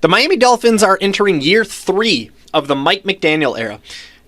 The Miami Dolphins are entering year 3 of the Mike McDaniel era,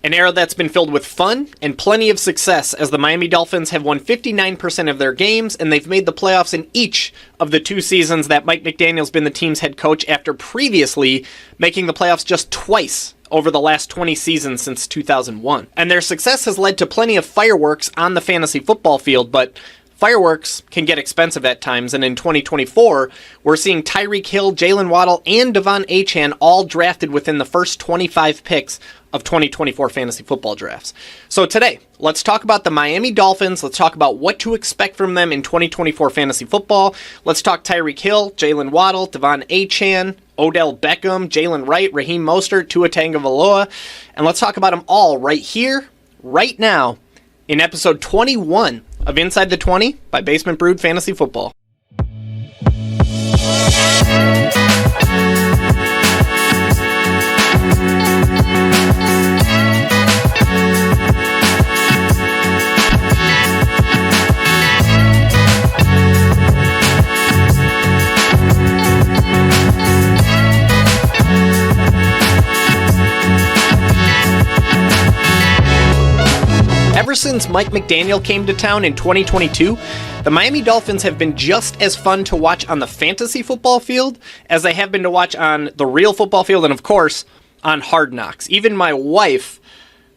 an era that's been filled with fun and plenty of success, as the Miami Dolphins have won 59% of their games, and they've made the playoffs in each of the 2 seasons that Mike McDaniel's been the team's head coach, after previously making the playoffs just twice over the last 20 seasons since 2001. And their success has led to plenty of fireworks on the fantasy football field, but fireworks can get expensive at times, and in 2024, we're seeing Tyreek Hill, Jaylen Waddle, and Achane all drafted within the first 25 picks of 2024 fantasy football drafts. So today, let's talk about the Miami Dolphins. Let's talk about what to expect from them in 2024 fantasy football. Let's talk Tyreek Hill, Jaylen Waddle, Achane, Odell Beckham, Jaylen Wright, Raheem Mostert, Tua Tagovailoa, and let's talk about them all right here, right now, in episode 21 of Inside the 20 by Basement Brewed Fantasy Football. Ever since Mike McDaniel came to town in 2022, the Miami Dolphins have been just as fun to watch on the fantasy football field as they have been to watch on the real football field and, of course, on Hard Knocks. Even my wife,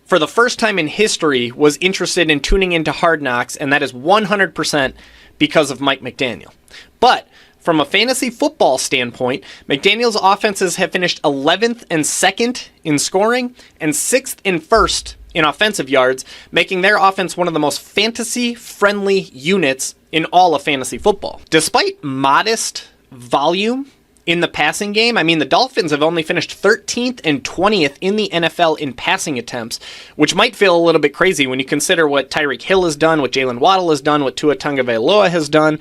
for the first time in history, was interested in tuning into Hard Knocks, and that is 100% because of Mike McDaniel. But from a fantasy football standpoint, McDaniel's offenses have finished 11th and 2nd in scoring and 6th and 1st in offensive yards, making their offense one of the most fantasy-friendly units in all of fantasy football. Despite modest volume in the passing game, the Dolphins have only finished 13th and 20th in the NFL in passing attempts, which might feel a little bit crazy when you consider what Tyreek Hill has done, what Jaylen Waddle has done, what Tua Tagovailoa has done.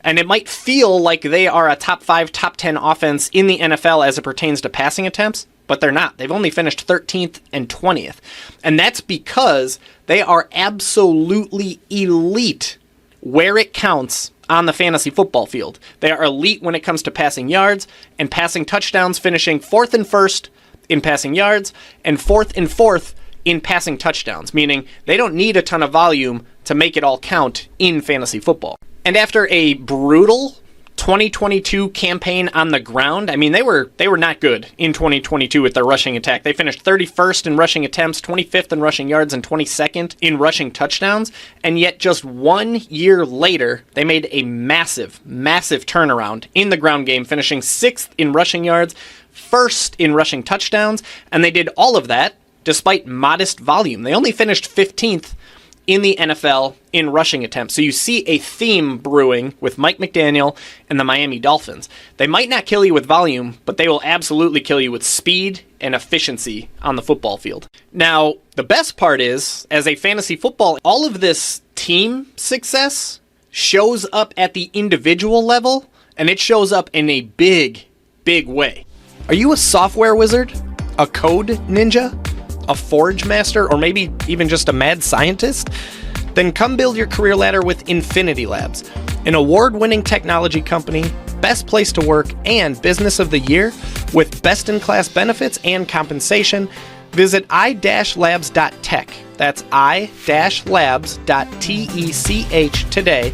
And it might feel like they are a top 5, top 10 offense in the NFL as it pertains to passing attempts, but they're not. They've only finished 13th and 20th. And that's because they are absolutely elite where it counts on the fantasy football field. They are elite when it comes to passing yards and passing touchdowns, finishing 4th and 1st in passing yards and 4th and 4th in passing touchdowns, meaning they don't need a ton of volume to make it all count in fantasy football. And after a brutal 2022 campaign on the ground, they were not good in 2022 with their rushing attack. They finished 31st in rushing attempts, 25th in rushing yards, and 22nd in rushing touchdowns. And yet just 1 year later, they made a massive, massive turnaround in the ground game, finishing 6th in rushing yards, 1st in rushing touchdowns, and they did all of that despite modest volume. They only finished 15th in the NFL in rushing attempts. So you see a theme brewing with Mike McDaniel and the Miami Dolphins. They might not kill you with volume, but they will absolutely kill you with speed and efficiency on the football field. Now, the best part is, as a fantasy football, all of this team success shows up at the individual level, and it shows up in a big, big way. Are you a software wizard? A code ninja? A Forgemaster, or maybe even just a mad scientist? Then come build your career ladder with Infinity Labs, an award-winning technology company, best place to work, and business of the year with best-in-class benefits and compensation. Visit i-labs.tech. That's i-labs.tech today,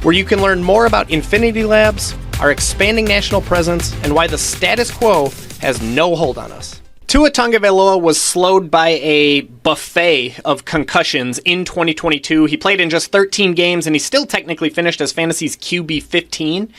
where you can learn more about Infinity Labs, our expanding national presence, and why the status quo has no hold on us. Tua Tagovailoa was slowed by a buffet of concussions in 2022. He played in just 13 games, and he still technically finished as fantasy's QB 15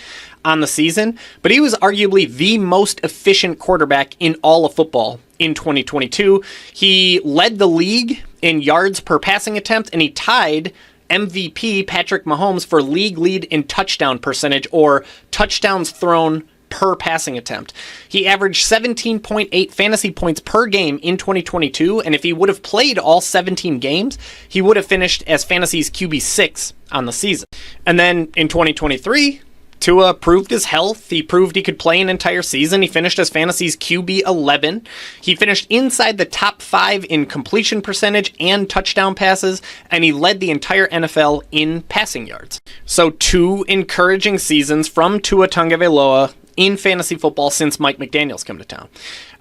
on the season, but he was arguably the most efficient quarterback in all of football in 2022. He led the league in yards per passing attempt, and he tied MVP Patrick Mahomes for league lead in touchdown percentage, or touchdowns thrown per passing attempt. He averaged 17.8 fantasy points per game in 2022, and if he would have played all 17 games, he would have finished as fantasy's QB 6 on the season. And then in 2023, Tua proved his health. He proved he could play an entire season. He finished as fantasy's QB 11. He finished inside the top 5 in completion percentage and touchdown passes, and he led the entire NFL in passing yards. So 2 encouraging seasons from Tua Tagovailoa in fantasy football since Mike McDaniel's come to town.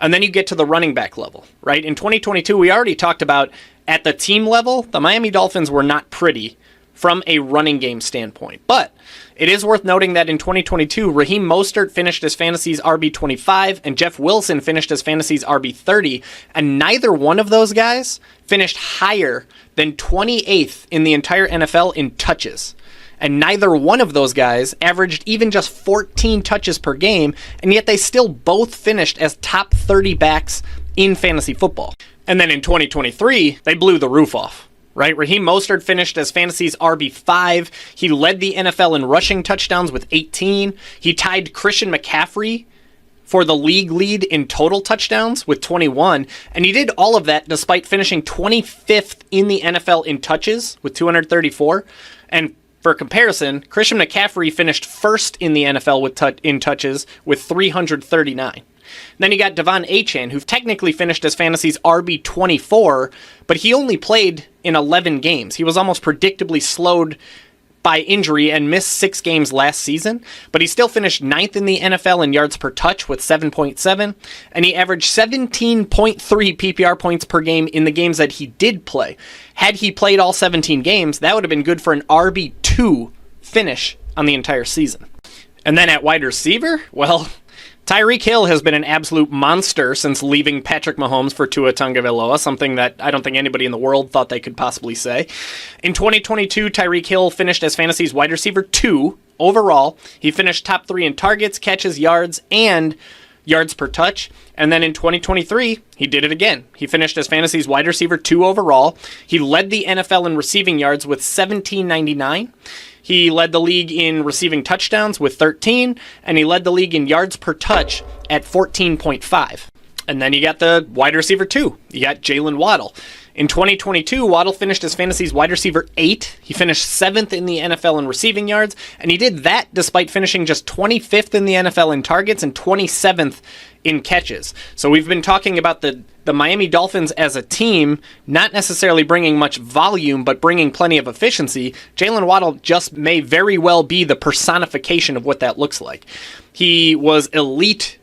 And then you get to the running back level, right? In 2022, we already talked about at the team level, the Miami Dolphins were not pretty from a running game standpoint. But it is worth noting that in 2022, Raheem Mostert finished as Fantasy's RB25 and Jeff Wilson finished as Fantasy's RB30, and neither one of those guys finished higher than 28th in the entire NFL in touches. And neither one of those guys averaged even just 14 touches per game, and yet they still both finished as top 30 backs in fantasy football. And then in 2023, they blew the roof off, right? Raheem Mostert finished as Fantasy's RB5. He led the NFL in rushing touchdowns with 18. He tied Christian McCaffrey for the league lead in total touchdowns with 21. And he did all of that despite finishing 25th in the NFL in touches with 234. And for comparison, Christian McCaffrey finished first in the NFL in touches with 339. Then you got Achane, who technically finished as Fantasy's RB24, but he only played in 11 games. He was almost predictably slowed by injury and missed 6 games last season, but he still finished 9th in the NFL in yards per touch with 7.7, and he averaged 17.3 PPR points per game in the games that he did play. Had he played all 17 games, that would have been good for an RB2 finish on the entire season. And then at wide receiver, well, Tyreek Hill has been an absolute monster since leaving Patrick Mahomes for Tua Tagovailoa, something that I don't think anybody in the world thought they could possibly say. In 2022, Tyreek Hill finished as Fantasy's wide receiver 2 overall. He finished top 3 in targets, catches, yards, and yards per touch. And then in 2023, he did it again. He finished as Fantasy's wide receiver 2 overall. He led the NFL in receiving yards with 1799. He led the league in receiving touchdowns with 13, and he led the league in yards per touch at 14.5. And then you got the wide receiver 2. You got Jaylen Waddle. In 2022, Waddle finished as Fantasy's wide receiver 8. He finished 7th in the NFL in receiving yards, and he did that despite finishing just 25th in the NFL in targets and 27th in catches. So we've been talking about the Miami Dolphins as a team, not necessarily bringing much volume, but bringing plenty of efficiency. Jaylen Waddle just may very well be the personification of what that looks like. He was elite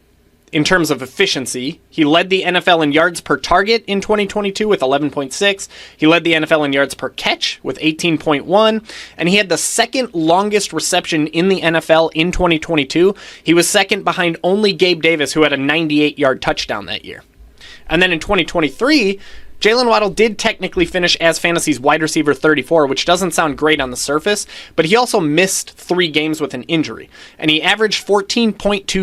in terms of efficiency. He led the NFL in yards per target in 2022 with 11.6. He led the NFL in yards per catch with 18.1. And he had the second longest reception in the NFL in 2022. He was second behind only Gabe Davis, who had a 98-yard touchdown that year. And then in 2023, Jaylen Waddle did technically finish as Fantasy's wide receiver 34, which doesn't sound great on the surface, but he also missed 3 games with an injury. And he averaged 14.2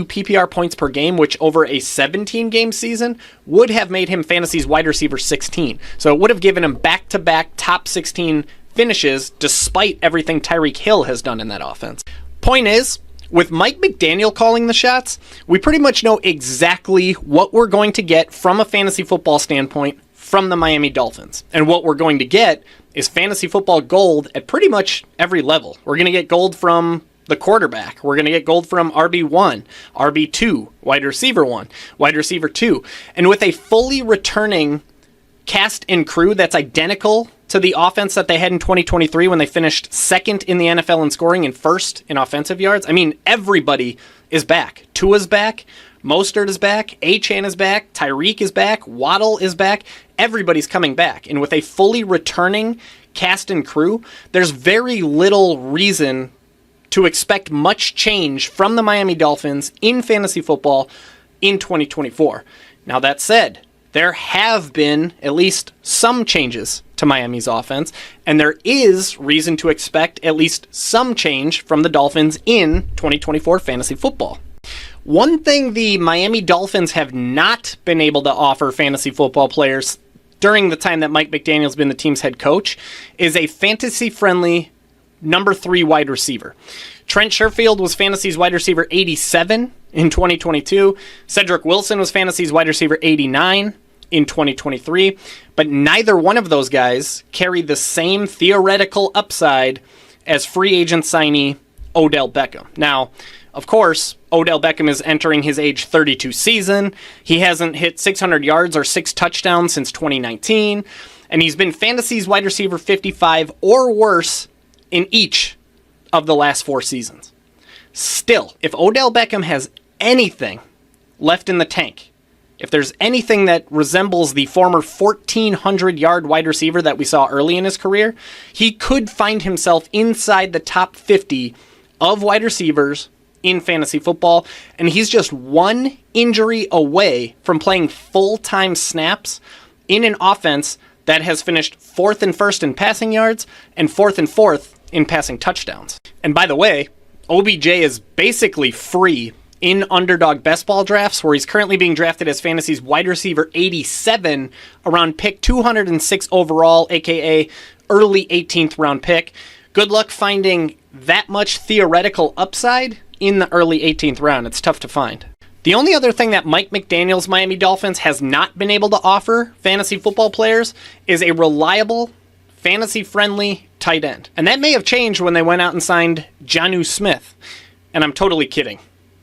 PPR points per game, which over a 17-game season would have made him Fantasy's wide receiver 16. So it would have given him back-to-back top 16 finishes, despite everything Tyreek Hill has done in that offense. Point is, with Mike McDaniel calling the shots, we pretty much know exactly what we're going to get from a fantasy football standpoint from the Miami Dolphins. And what we're going to get is fantasy football gold at pretty much every level. We're going to get gold from the quarterback. We're going to get gold from RB1, RB2, wide receiver 1, wide receiver 2. And with a fully returning cast and crew that's identical to the offense that they had in 2023 when they finished second in the NFL in scoring and first in offensive yards. I mean, everybody is back. Tua's back. Mostert is back. Achane is back. Tyreek is back. Waddle is back. Everybody's coming back. And with a fully returning cast and crew, there's very little reason to expect much change from the Miami Dolphins in fantasy football in 2024. Now, that said, there have been at least some changes to Miami's offense, and there is reason to expect at least some change from the Dolphins in 2024 fantasy football. One thing the Miami Dolphins have not been able to offer fantasy football players during the time that Mike McDaniel's been the team's head coach is a fantasy-friendly number 3 wide receiver. Trent Sherfield was Fantasy's wide receiver 87 in 2022. Cedric Wilson was Fantasy's wide receiver 89 in 2023. But neither one of those guys carried the same theoretical upside as free agent signee Odell Beckham. Now, of course, Odell Beckham is entering his age 32 season. He hasn't hit 600 yards or 6 touchdowns since 2019. And he's been Fantasy's wide receiver 55 or worse in each of the last 4 seasons. Still, if Odell Beckham has anything left in the tank, if there's anything that resembles the former 1,400-yard wide receiver that we saw early in his career, he could find himself inside the top 50 of wide receivers in fantasy football, and he's just one injury away from playing full-time snaps in an offense that has finished 4th and 1st in passing yards and 4th and 4th in passing touchdowns. And by the way, OBJ is basically free in underdog best ball drafts, where he's currently being drafted as fantasy's wide receiver 87 around pick 206 overall, aka early 18th round pick. Good luck finding that much theoretical upside in the early 18th round. It's tough to find. The only other thing that Mike McDaniel's Miami Dolphins has not been able to offer fantasy football players is a reliable, fantasy-friendly tight end. And that may have changed when they went out and signed Jonnu Smith. And I'm totally kidding.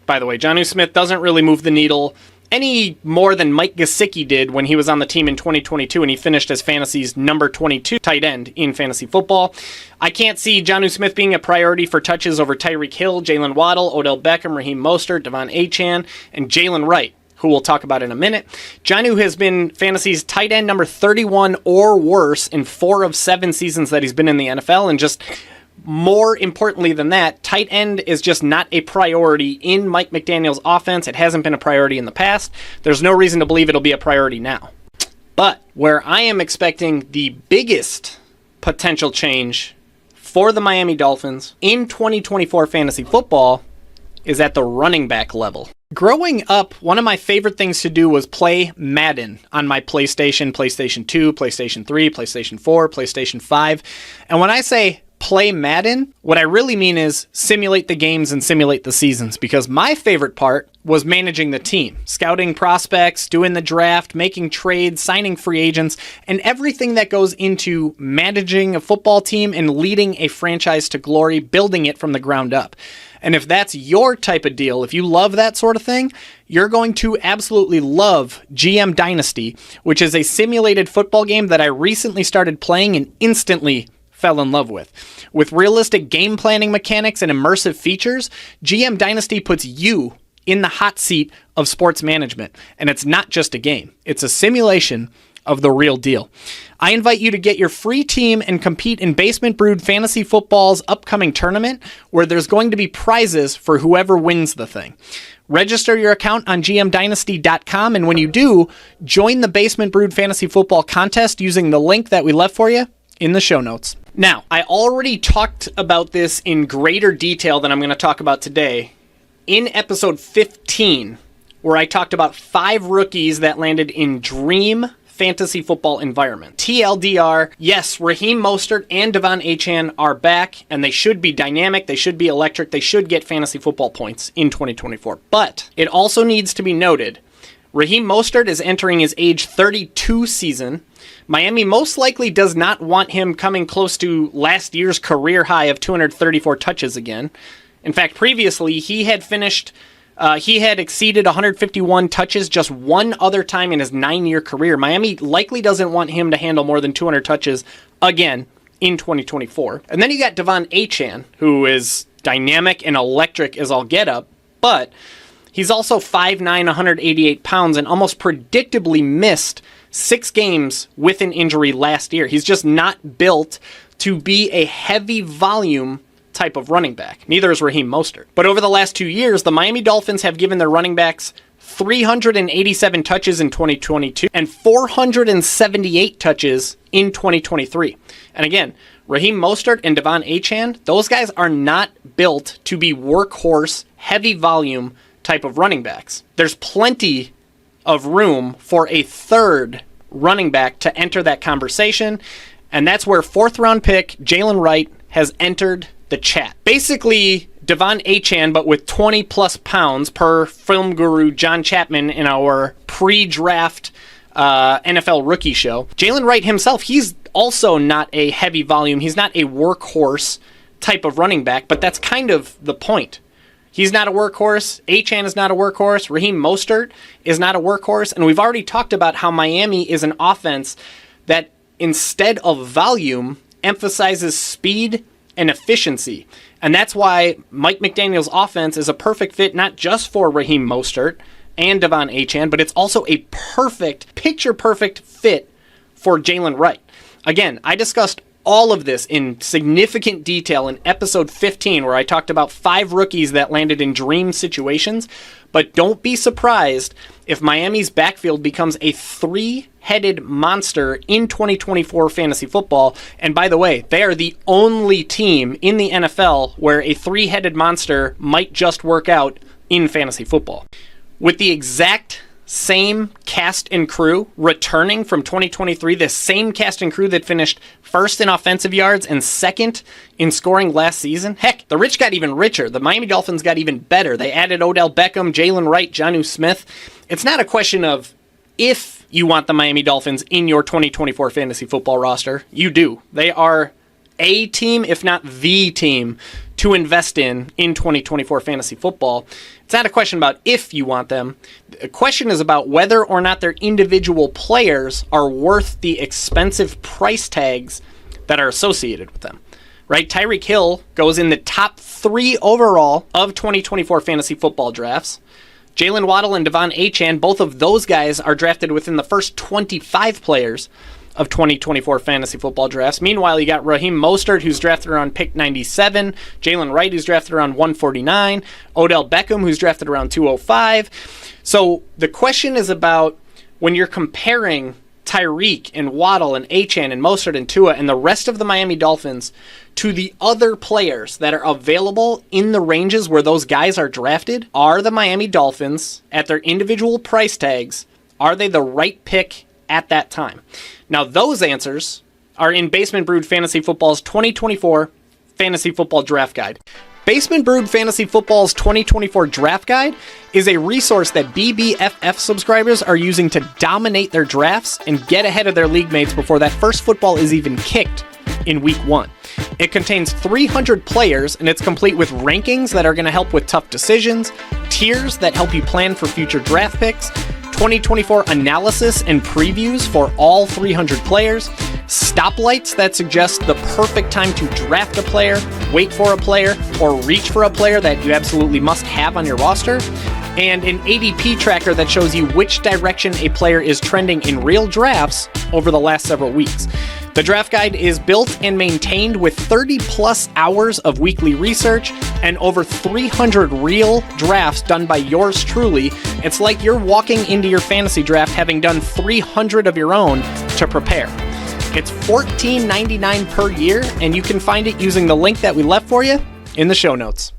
By the way, Jonnu Smith doesn't really move the needle any more than Mike Gesicki did when he was on the team in 2022 and he finished as fantasy's number 22 tight end in fantasy football. I can't see Jonnu Smith being a priority for touches over Tyreek Hill, Jaylen Waddle, Odell Beckham, Raheem Mostert, Achane, and Jaylen Wright, who we'll talk about in a minute. Jonnu has been fantasy's tight end number 31 or worse in 4 of 7 seasons that he's been in the NFL, and just more importantly than that, tight end is just not a priority in Mike McDaniel's offense. It hasn't been a priority in the past. There's no reason to believe it'll be a priority now. But where I am expecting the biggest potential change for the Miami Dolphins in 2024 fantasy football is at the running back level. Growing up, one of my favorite things to do was play Madden on my PlayStation, PlayStation 2, PlayStation 3, PlayStation 4, PlayStation 5. And when I say play Madden, what I really mean is simulate the games and simulate the seasons, because my favorite part was managing the team, scouting prospects, doing the draft, making trades, signing free agents, and everything that goes into managing a football team and leading a franchise to glory, building it from the ground up. And if that's your type of deal, if you love that sort of thing, you're going to absolutely love GM Dynasty, which is a simulated football game that I recently started playing and instantly fell in love with. With realistic game planning mechanics and immersive features, GM Dynasty puts you in the hot seat of sports management. And it's not just a game. It's a simulation of the real deal. I invite you to get your free team and compete in Basement Brewed Fantasy Football's upcoming tournament, where there's going to be prizes for whoever wins the thing. Register your account on gmdynasty.com, and when you do, join the Basement Brewed Fantasy Football contest using the link that we left for you in the show notes. Now, I already talked about this in greater detail than I'm going to talk about today in episode 15, where I talked about 5 rookies that landed in dream fantasy football environment. TLDR, yes, Raheem Mostert and Achane are back, and they should be dynamic, they should be electric, they should get fantasy football points in 2024. But it also needs to be noted, Raheem Mostert is entering his age 32 season. Miami most likely does not want him coming close to last year's career high of 234 touches again. In fact, previously, he had exceeded 151 touches just one other time in his 9-year career. Miami likely doesn't want him to handle more than 200 touches again in 2024. And then you got Achane, who is dynamic and electric as all get up, but he's also 5'9", 188 pounds, and almost predictably missed 6 games with an injury last year. He's just not built to be a heavy volume type of running back. Neither is Raheem Mostert. But over the last 2 years, the Miami Dolphins have given their running backs 387 touches in 2022 and 478 touches in 2023. And again, Raheem Mostert and Achane, those guys are not built to be workhorse, heavy volume type of running backs. There's plenty of room for a third running back to enter that conversation, and that's where 4th round pick Jaylen Wright has entered the chat. Basically, Achane, but with 20 plus pounds per film guru John Chapman in our pre-draft NFL rookie show. Jaylen Wright himself, he's also not a heavy volume, he's not a workhorse type of running back, but that's kind of the point. He's not a workhorse. Achane is not a workhorse. Raheem Mostert is not a workhorse. And we've already talked about how Miami is an offense that, instead of volume, emphasizes speed and efficiency. And that's why Mike McDaniel's offense is a perfect fit, not just for Raheem Mostert and Achane, but it's also a picture-perfect fit for Jaylen Wright. Again, I discussed all of this in significant detail in episode 15, where I talked about 5 rookies that landed in dream situations. But don't be surprised if Miami's backfield becomes a 3-headed monster in 2024 fantasy football. And by the way, they are the only team in the NFL where a 3-headed monster might just work out in fantasy football. With the exact same cast and crew returning from 2023, the same cast and crew that finished first in offensive yards and second in scoring last season. Heck, the rich got even richer. The Miami Dolphins got even better. They added Odell Beckham, Jaylen Wright, Jonnu Smith. It's not a question of if you want the Miami Dolphins in your 2024 fantasy football roster. You do. They are a team, if not the team, to invest in 2024 fantasy football. It's not a question about if you want them. The question is about whether or not their individual players are worth the expensive price tags that are associated with them. Right? Tyreek Hill goes in the top 3 overall of 2024 fantasy football drafts. Jaylen Waddle and Achane, both of those guys are drafted within the first 25 players of 2024 fantasy football drafts. Meanwhile, you got Raheem Mostert, who's drafted around pick 97, Jaylen Wright, who's drafted around 149, Odell Beckham, who's drafted around 205. So the question is about when you're comparing Tyreek and Waddle and Achane and Mostert and Tua and the rest of the Miami Dolphins to the other players that are available in the ranges where those guys are drafted. Are the Miami Dolphins, at their individual price tags, are they the right pick at that time? Now, those answers are in Basement Brewed Fantasy Football's 2024 Fantasy Football Draft Guide. Basement Brewed Fantasy Football's 2024 Draft Guide is a resource that BBFF subscribers are using to dominate their drafts and get ahead of their league mates before that first football is even kicked in week 1. It contains 300 players, and it's complete with rankings that are going to help with tough decisions, tiers that help you plan for future draft picks, 2024 analysis and previews for all 300 players, stoplights that suggest the perfect time to draft a player, wait for a player, or reach for a player that you absolutely must have on your roster, and an ADP tracker that shows you which direction a player is trending in real drafts over the last several weeks. The draft guide is built and maintained with 30 plus hours of weekly research and over 300 real drafts done by yours truly. It's like you're walking into your fantasy draft having done 300 of your own to prepare. It's $14.99 per year, and you can find it using the link that we left for you in the show notes.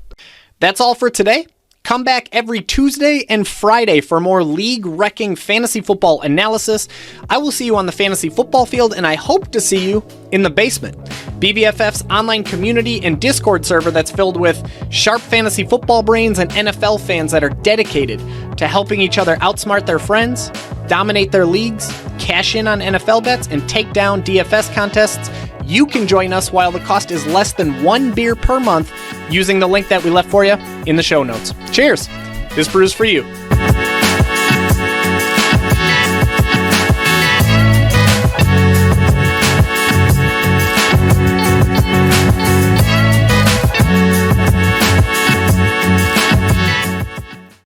That's all for today. Come back every Tuesday and Friday for more league-wrecking fantasy football analysis. I will see you on the fantasy football field, and I hope to see you in the basement. BBFF's online community and Discord server that's filled with sharp fantasy football brains and NFL fans that are dedicated to helping each other outsmart their friends, dominate their leagues, cash in on NFL bets, and take down DFS contests. You can join us while the cost is less than 1 beer per month using the link that we left for you in the show notes. Cheers! This brew is for you.